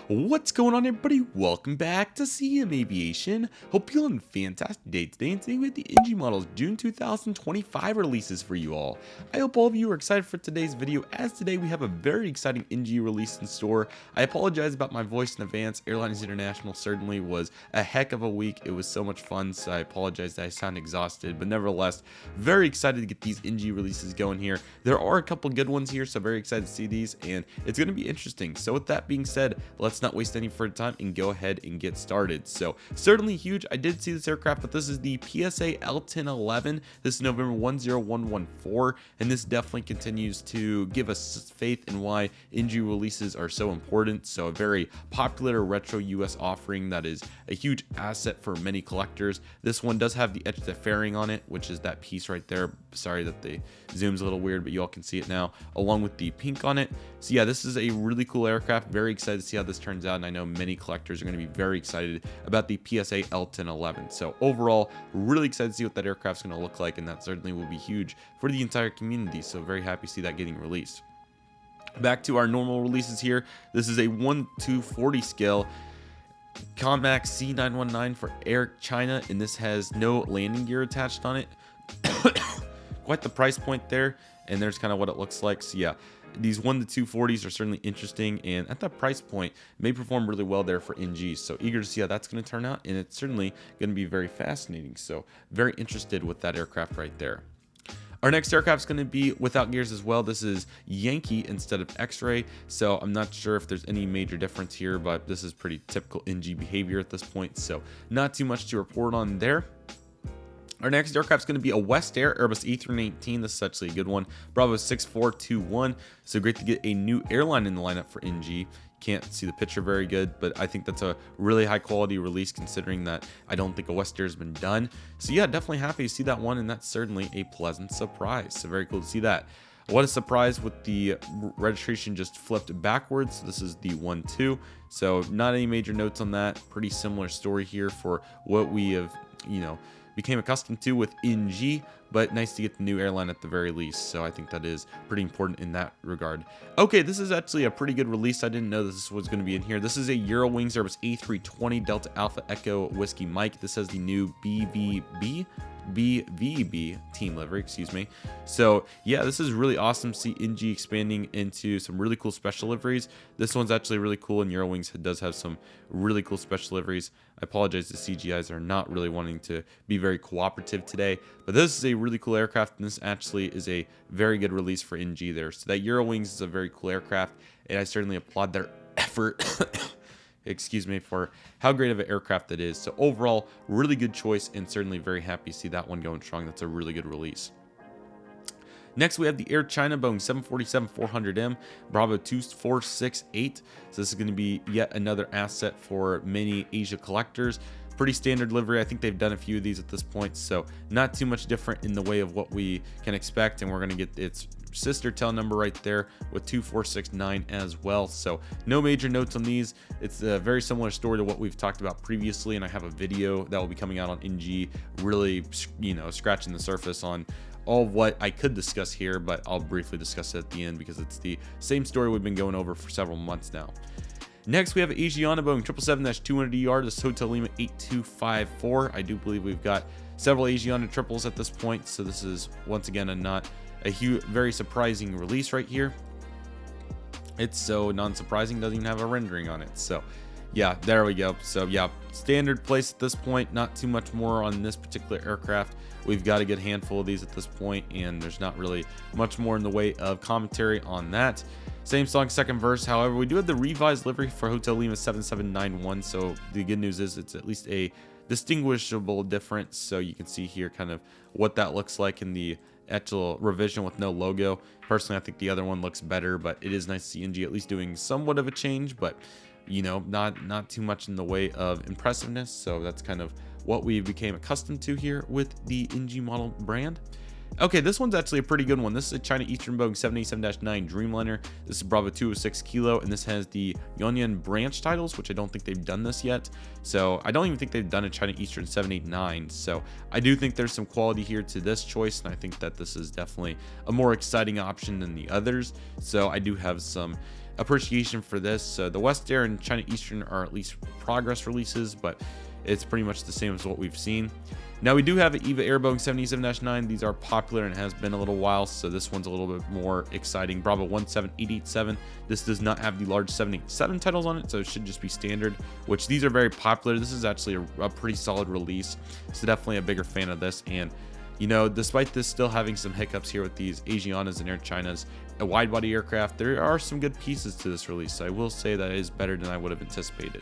What's going on, everybody? Welcome back to Aviation. Hope you're on a fantastic day today, and today we have the NG models June 2025 releases for you all. I hope all of you are excited for today's video, as today we have a very exciting NG release in store. I apologize about my voice in advance. Airlines International certainly was a heck of a week. It was so much fun, so I apologize that I sound exhausted, but nevertheless, very excited to get these NG releases going here. There are a couple good ones here, so very excited to see these, and it's going to be interesting. So with that being said, let's not waste any further time and go ahead and get started. So certainly huge. I did see this aircraft, but this is the PSA L1011. This is November 10114, and this definitely continues to give us faith in why NG releases are so important. So a very popular retro US offering that is a huge asset for many collectors. This one does have the edge to fairing on it, which is that piece right there. Sorry that the zoom's a little weird, but you all can see it now, along with the pink on it. So yeah, this is a really cool aircraft. Very excited to see how this turns out, and I know many collectors are going to be very excited about the PSA L1011. So overall, really excited to see what that aircraft's going to look like, and that certainly will be huge for the entire community. So very happy to see that getting released. Back to our normal releases here. This is a 1:240 scale Conmax C919 for Air China, and this has no landing gear attached on it. Quite the price point there, and there's kind of what it looks like. So yeah, these 1:240s are certainly interesting, and at that price point may perform really well there for NG. So eager to see how that's going to turn out, and it's certainly going to be very fascinating. So very interested with that aircraft right there. Our next aircraft is going to be without gears as well. This is Yankee instead of X-Ray, so I'm not sure if there's any major difference here, but this is pretty typical NG behavior at this point, so not too much to report on there. Our next aircraft is going to be a West Air Airbus A319. This is actually a good one. Bravo 6421. So great to get a new airline in the lineup for NG. Can't see the picture very good, but I think that's a really high quality release considering that I don't think a West Air has been done. So yeah, definitely happy to see that one, and that's certainly a pleasant surprise. So very cool to see that. What a surprise with the registration just flipped backwards. This is the 1-2. So not any major notes on that. Pretty similar story here for what we have, became accustomed to with NG, but nice to get the new airline at the very least. So I think that is pretty important in that regard. Okay, this is actually a pretty good release. I didn't know this was going to be in here. This is a Eurowings Airbus A320 Delta Alpha Echo Whiskey Mike. This has the new BVB team livery, excuse me. So yeah, this is really awesome to see NG expanding into some really cool special liveries. This one's actually really cool, and Eurowings does have some really cool special liveries. I apologize, the CGIs are not really wanting to be very cooperative today, but this is a really cool aircraft, and this actually is a very good release for NG there. So that Eurowings is a very cool aircraft, and I certainly applaud their effort excuse me, for how great of an aircraft it is. So overall, really good choice, and certainly very happy to see that one going strong. That's a really good release. Next, we have the Air China Boeing 747-400M Bravo 2468. So this is going to be yet another asset for many Asia collectors. Pretty standard livery. I think they've done a few of these at this point, so not too much different in the way of what we can expect, and we're going to get its sister tail number right there with 2469 as well. So no major notes on these. It's a very similar story to what we've talked about previously, and I have a video that will be coming out on NG, really scratching the surface on all what I could discuss here, but I'll briefly discuss it at the end because it's the same story we've been going over for several months now. Next, we have Asiana Boeing 777-200ER. This is Hotel Lima 8254. I do believe we've got several Asiana triples at this point, so this is once again not a very surprising release right here. It's so non-surprising, doesn't even have a rendering on it. So yeah, there we go. So yeah, standard place at this point. Not too much more on this particular aircraft. We've got a good handful of these at this point, and there's not really much more in the way of commentary on that. Same song, second verse. However, we do have the revised livery for Hotel Lima 7791. So the good news is it's at least a distinguishable difference. So you can see here kind of what that looks like in the actual revision with no logo. Personally, I think the other one looks better, but it is nice to see NG at least doing somewhat of a change, but not too much in the way of impressiveness. So that's kind of what we became accustomed to here with the NG model brand. Okay, this one's actually a pretty good one. This is a China Eastern Boeing 787-9 Dreamliner. This is Bravo 206 Kilo, and this has the Yonyan branch titles, which I don't think they've done this yet. So I don't even think they've done a China Eastern 789. So I do think there's some quality here to this choice, and I think that this is definitely a more exciting option than the others. So I do have some appreciation for this. The West Air and China Eastern are at least progress releases, but it's pretty much the same as what we've seen. Now we do have an EVA Air Boeing 787-9. These are popular and has been a little while, so this one's a little bit more exciting. Bravo 17887. This does not have the large 787 titles on it, so it should just be standard, which these are very popular. This is actually a pretty solid release, so definitely a bigger fan of this. And you know, despite this still having some hiccups here with these Asianas and Air Chinas, a wide-body aircraft, there are some good pieces to this release, so I will say that it is better than I would have anticipated.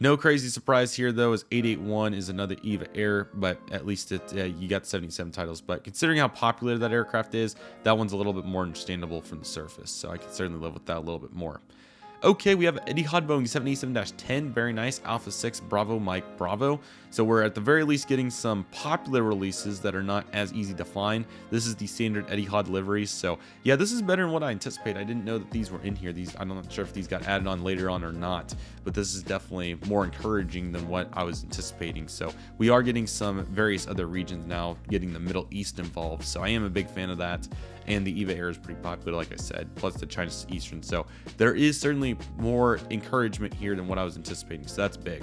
No crazy surprise here though, as 881 is another EVA Air, but at least you got 77 titles. But considering how popular that aircraft is, that one's a little bit more understandable from the surface, so I can certainly live with that a little bit more. Okay, we have Etihad Boeing 787-10, very nice, Alpha 6 Bravo Mike Bravo. So we're at the very least getting some popular releases that are not as easy to find. This is the standard Etihad liveries, so yeah, this is better than what I anticipated. I didn't know that these were in here. I'm not sure if these got added on later on or not, but this is definitely more encouraging than what I was anticipating. So we are getting some various other regions now, getting the Middle East involved, so I am a big fan of that. And the EVA Air is pretty popular, like I said, plus the China Eastern. So there is certainly more encouragement here than what I was anticipating, so that's big.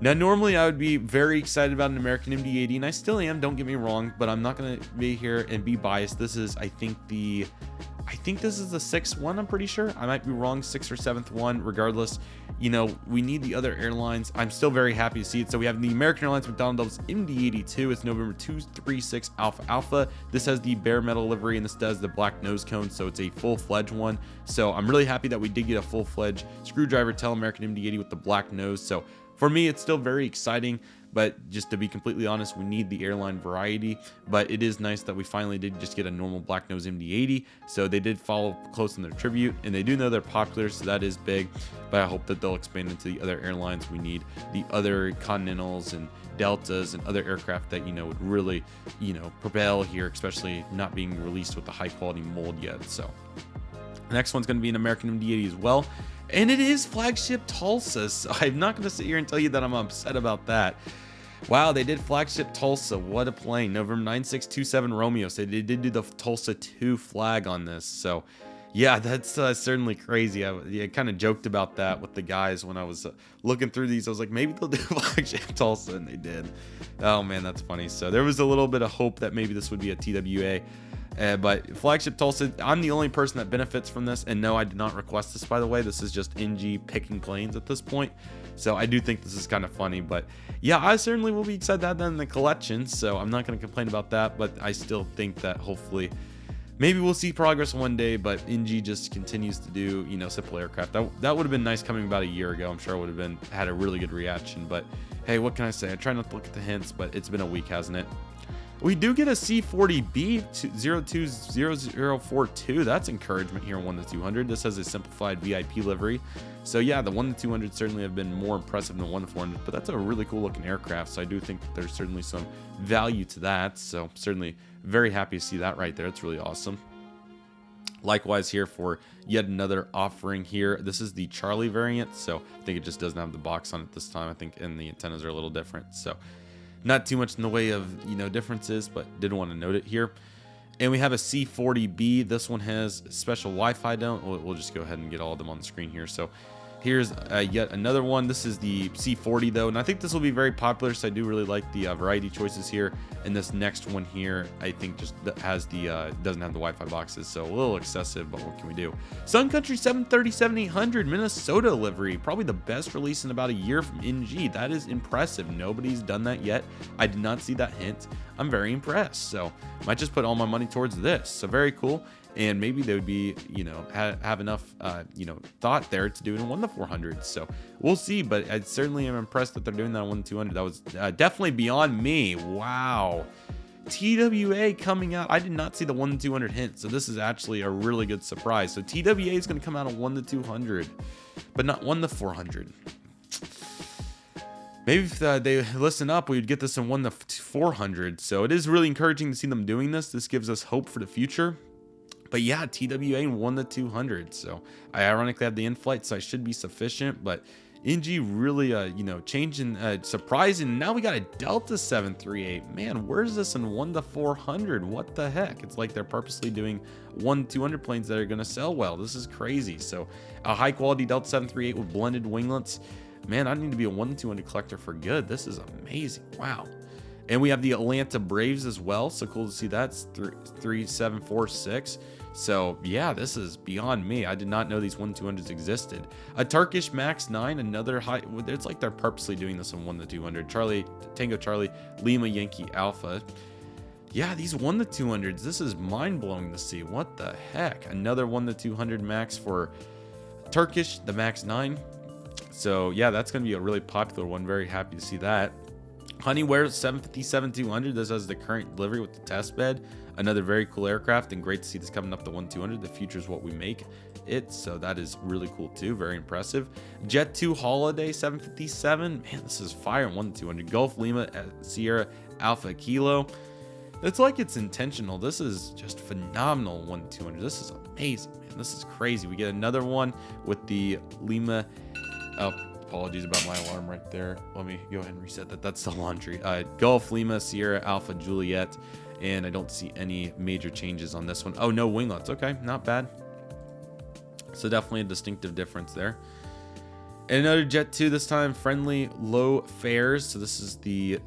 Now, normally I would be very excited about an American MD-80, and I still am, don't get me wrong, but I'm not going to be here and be biased. This is, I think this is the 6th one, I'm pretty sure. I might be wrong, 6th or 7th one. Regardless, you know, we need the other airlines. I'm still very happy to see it. So we have the American Airlines McDonnell Douglas MD-82. It's November 236 Alpha Alpha. This has the bare metal livery, and this does the black nose cone, so it's a full-fledged one. So I'm really happy that we did get a full-fledged screwdriver tail American MD-80 with the black nose. So for me, it's still very exciting, but just to be completely honest, we need the airline variety. But it is nice that we finally did just get a normal black nose MD-80. So they did follow close in their tribute, and they do know they're popular, so that is big. But I hope that they'll expand into the other airlines. We need the other Continentals and Deltas and other aircraft that, you know, would really, you know, propel here, especially not being released with the high quality mold yet. So the next one's going to be an American MD-80 as well. And it is flagship Tulsa, so I'm not going to sit here and tell you that I'm upset about that. Wow, they did flagship Tulsa. What a plane. November 9627 Romeo. So they did do the Tulsa 2 flag on this. So yeah, that's certainly crazy. I kind of joked about that with the guys when I was looking through these. I was like, maybe they'll do flagship Tulsa, and they did. Oh man, that's funny. So there was a little bit of hope that maybe this would be a TWA. But flagship Tulsa, I'm the only person that benefits from this, and no, I did not request this, by the way. This is just NG picking planes at this point, so I do think this is kind of funny. But yeah, I certainly will be excited to have that in the collection, so I'm not going to complain about that. But I still think that hopefully maybe we'll see progress one day, but NG just continues to do, you know, simple aircraft. That would have been nice coming about a year ago. I'm sure it would have had a really good reaction, but hey, what can I say? I try not to look at the hints, but it's been a week, hasn't it? We do get a C40B 020042. That's encouragement here on 1-200. This has a simplified VIP livery. So yeah, the 1-200 certainly have been more impressive than 1-400, but that's a really cool looking aircraft. So I do think that there's certainly some value to that. So certainly very happy to see that right there. It's really awesome. Likewise here for yet another offering here. This is the Charlie variant. So I think it just doesn't have the box on it this time. I think, and the antennas are a little different. So not too much in the way of, you know, differences, but did want to note it here. And we have a C40B. This one has special Wi-Fi down. We'll just go ahead and get all of them on the screen here. So here's yet another one. This is the C40 though, and I think this will be very popular, so I do really like the variety choices here. And this next one here, I think just has the doesn't have the Wi-Fi boxes, so a little excessive, but what can we do? Sun Country 737-800 Minnesota livery, probably the best release in about a year from NG. That is impressive. Nobody's done that yet. I did not see that hint. I'm very impressed, so might just put all my money towards this. So very cool. And maybe they would be, you know, have enough, you know, thought there to do it in 1-400. So we'll see. But I certainly am impressed that they're doing that on 1-200. That was definitely beyond me. Wow. TWA coming out. I did not see the 1-200 hint. So this is actually a really good surprise. So TWA is going to come out on 1-200, but not 1-400. Maybe if they listen up, we would get this in 1-400. So it is really encouraging to see them doing this. This gives us hope for the future. But yeah, TWA in 1-200. So I ironically have the in-flight, so I should be sufficient. But NG really, you know, changing, surprising. Now we got a Delta 738. Man, where's this in 1-400? What the heck? It's like they're purposely doing 1-200 planes that are going to sell well. This is crazy. So a high quality Delta 738 with blended winglets. Man, I need to be a 1-200 collector for good. This is amazing. Wow. And we have the Atlanta Braves as well. So cool to see that. It's 3746. So yeah, this is beyond me. I did not know these 1-200s existed. A Turkish Max 9, another high. It's like they're purposely doing this on 1-200. Charlie, Tango Charlie, Lima Yankee Alpha. Yeah, these 1-200s, this is mind-blowing to see. What the heck? Another 1-200 Max for Turkish, the Max 9. So yeah, that's going to be a really popular one. Very happy to see that. Honeyware 757-200. This has the current delivery with the test bed. Another very cool aircraft, and great to see this coming up to 1-200. The future is what we make it, so that is really cool too. Very impressive. Jet2 Holiday 757. Man, this is fire on 1-200. Gulf Lima Sierra Alpha Kilo. It's like it's intentional. This is just phenomenal 1-200. This is amazing, man. This is crazy. We get another one with the Lima. Oh, apologies about my alarm right there. Let me go ahead and reset that. That's the laundry. Gulf Lima Sierra Alpha Juliet. And I don't see any major changes on this one. Oh, no winglets. Okay, not bad. So definitely a distinctive difference there. And another Jet2, this time friendly low fares. So this is the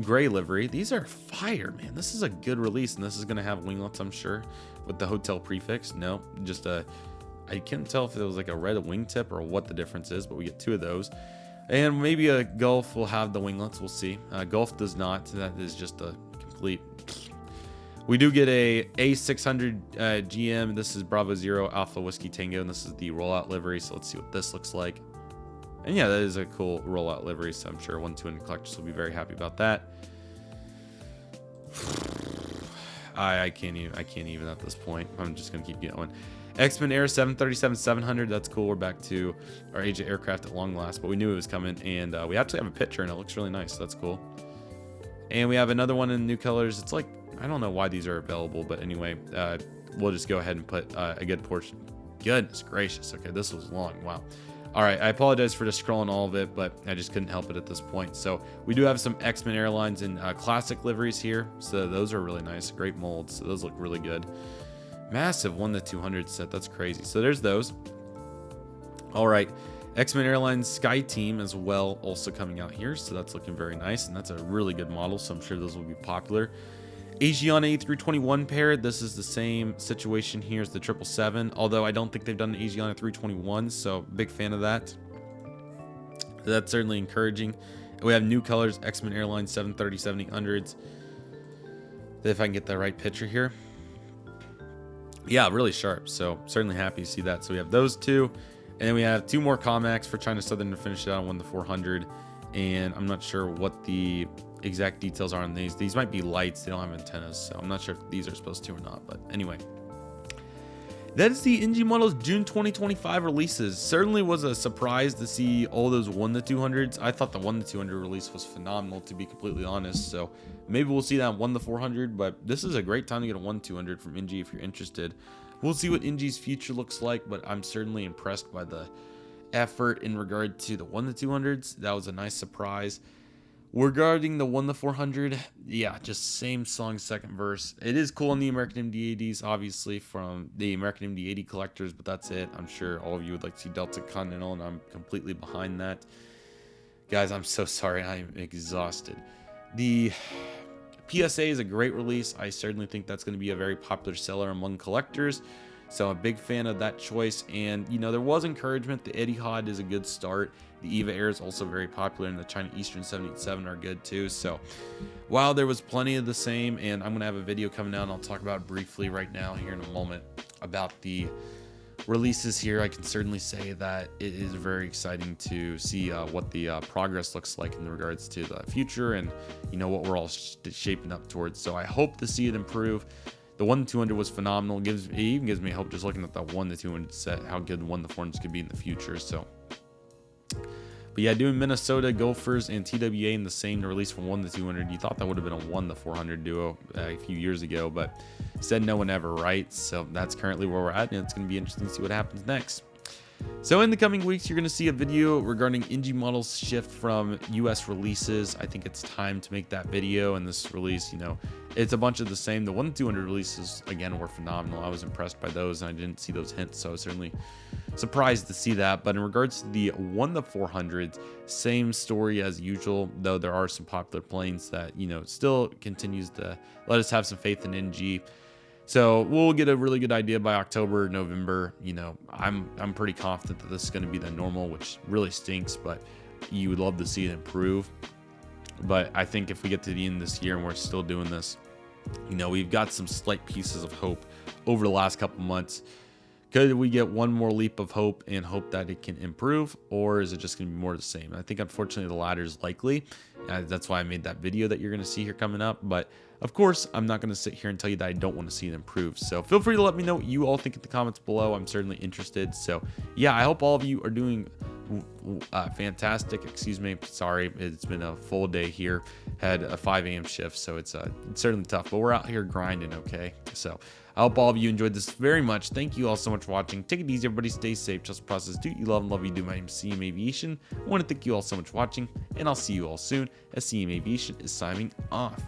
gray livery. These are fire, man. This is a good release, and this is going to have winglets, I'm sure, with the hotel prefix. No, just a... I can't tell if it was like a red wingtip or what the difference is, but we get 2 of those. And maybe a Gulf will have the winglets. We'll see. Gulf does not. That is just a complete... We do get a A600 GM. This is Bravo Zero Alpha Whiskey Tango, and this is the rollout livery. So let's see what this looks like. And yeah, that is a cool rollout livery. So I'm sure 1-200 collectors will be very happy about that. I can't even at this point. I'm just gonna keep going. X-Men Air 737-700. That's cool. We're back to our AJ aircraft at long last, but we knew it was coming, and we actually have a picture, and it looks really nice. So that's cool. And we have another one in new colors. It's like, I don't know why these are available, but anyway, we'll just go ahead and put a good portion. Goodness gracious. Okay, this was long. Wow. All right, I apologize for just scrolling all of it, but I just couldn't help it at this point. So we do have some X-Men Airlines in classic liveries here. So those are really nice. Great molds. So those look really good. Massive 1-200 set. That's crazy. So there's those. All right. X-Men Airlines Sky Team as well, also coming out here. So that's looking very nice, and that's a really good model. So I'm sure those will be popular. Asian A321 pair. This is the same situation here as the 777, although I don't think they've done an Asian A321, so big fan of that. That's certainly encouraging. We have new colors, X-Men Airlines 737-800s. If I can get the right picture here. Yeah, really sharp, so certainly happy to see that. So we have those 2, and then we have 2 more Comacs for China Southern to finish it out on 1-400, and I'm not sure what the exact details are on these. These might be lights. They don't have antennas, so I'm not sure if these are supposed to or not, but anyway. That is the NG Models June 2025 releases. Certainly was a surprise to see all those 1-200s. I thought the 1-200 release was phenomenal, to be completely honest, so maybe we'll see that 1-400, but this is a great time to get a 1-200 from NG if you're interested. We'll see what NG's future looks like, but I'm certainly impressed by the effort in regard to the 1-200s. That was a nice surprise. Regarding the 1-400, yeah, just same song, second verse. It is cool on the American MD-80s, obviously, from the American MD-80 collectors, but that's it. I'm sure all of you would like to see Delta Continental, and I'm completely behind that. Guys, I'm so sorry. I am exhausted. The PSA is a great release. I certainly think that's going to be a very popular seller among collectors. So I'm a big fan of that choice. And, you know, there was encouragement. The Etihad is a good start. The EVA Air is also very popular, and the China Eastern 787 are good too. So while there was plenty of the same, and I'm going to have a video coming out, and I'll talk about it briefly right now here in a moment about the releases here, I can certainly say that it is very exciting to see what the progress looks like in regards to the future, and, you know, what we're all shaping up towards. So I hope to see it improve. The 1-200 was phenomenal. It even gives me hope just looking at that 1-200 set, how good 1-400s could be in the future. So, but yeah, doing Minnesota Gophers and TWA in the same release from 1-200. You thought that would have been a 1-400 duo a few years ago, but said no one ever, right? So that's currently where we're at, and it's going to be interesting to see what happens next. So in the coming weeks, you're going to see a video regarding NG models shift from US releases. I think it's time to make that video, and this release, you know, it's a bunch of the same. The 1-200 releases, again, were phenomenal. I was impressed by those, and I didn't see those hints, so I was certainly surprised to see that. But in regards to the 1-400s, same story as usual, though there are some popular planes that, you know, still continues to let us have some faith in NG. So we'll get a really good idea by October, November. You know, I'm pretty confident that this is going to be the normal, which really stinks, but you would love to see it improve. But I think if we get to the end of this year and we're still doing this, you know, we've got some slight pieces of hope over the last couple months. Could we get one more leap of hope and hope that it can improve, or is it just going to be more of the same? I think, unfortunately, the latter is likely. That's why I made that video that you're going to see here coming up. But, of course, I'm not going to sit here and tell you that I don't want to see it improve. So feel free to let me know what you all think in the comments below. I'm certainly interested. So, yeah, I hope all of you are doing fantastic. Excuse me. Sorry, it's been a full day here. Had a 5 a.m. shift, so it's certainly tough. But we're out here grinding, okay? So I hope all of you enjoyed this very much. Thank you all so much for watching. Take it easy, everybody. Stay safe. Trust the process. Do what you love and love what you do. My name is CM Aviation. I want to thank you all so much for watching, and I'll see you all soon as CM Aviation is signing off.